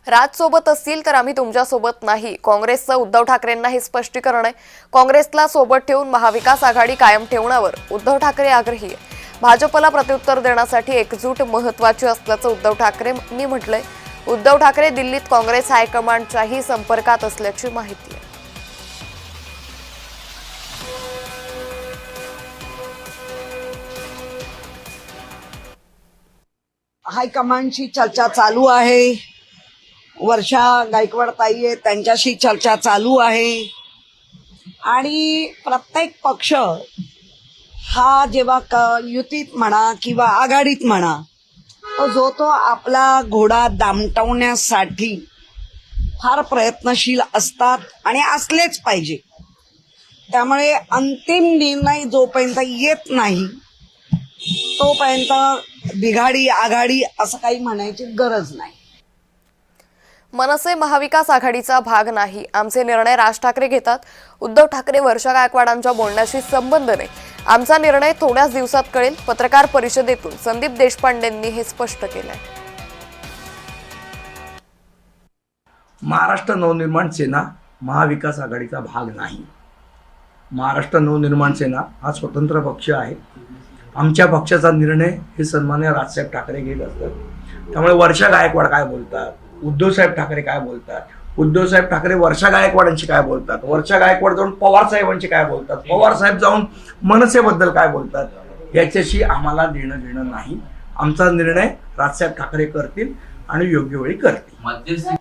राज सोबत असतील तर आम्ही तुमच्या सोबत नाही, काँग्रेसचं उद्धव ठाकरेंना हे स्पष्टीकरण आहे। काँग्रेसला सोबत ठेवून महाविकास आघाडी कायम ठेवण्यावर उद्धव ठाकरे आग्रही आहे। भाजपला प्रत्युत्तर देण्यासाठी एकजूट महत्त्वाची असल्याचं उद्धव ठाकरेंनी म्हटलंय। उद्धव ठाकरे दिल्लीत काँग्रेस हायकमांडच्याही संपर्कात असल्याची माहिती आहे। हायकमांडची चर्चा चालू आहे। वर्षा गायकवाड ताई आहे, त्यांच्याशी चर्चा चालू आहे। आणि प्रत्येक पक्ष हा जेव्हा युतीत म्हणा किंवा आघाडीत म्हणा, तो आपला घोडा दामटवण्यासाठी फार प्रयत्नशील असतात आणि असलेच पाहिजे। त्यामुळे अंतिम निर्णय जोपर्यंत येत नाही तोपर्यंत बिघाडी आघाडी असं काही म्हणायची गरज नाही। मनसे महाविकास आघाडीचा भाग नाही, आमचे निर्णय राज ठाकरे घेतात। उद्धव ठाकरे वर्षा गायकवाडांच्या बोलण्याशी संबंध नाही, आमचा निर्णय थोड्याच दिवसात कळेल। पत्रकार परिषदेतून संदीप देशपांडेंनी हे स्पष्ट केलंय। महाराष्ट्र नवनिर्माण सेना महाविकास आघाडीचा भाग नाही। महाराष्ट्र नवनिर्माण सेना हा स्वतंत्र पक्ष आहे। आमच्या पक्षाचा निर्णय हे सन्माननीय राजसाहेब ठाकरे घेत असतात। त्यामुळे वर्षा गायकवाड काय बोलतात, उद्धवसाहेब ठाकरे काय बोलतात, उद्धवसाहेब ठाकरे वर्षा गायकवाडांशी काय बोलतात, वर्षा गायकवाड जाऊन पवार साहेबांशी काय बोलतात, पवार साहेब जाऊन मनसेबद्दल काय बोलतात, याच्याशी आम्हाला देणं घेणं नाही। आमचा निर्णय राजसाहेब ठाकरे करतील आणि योग्य वेळी करतील।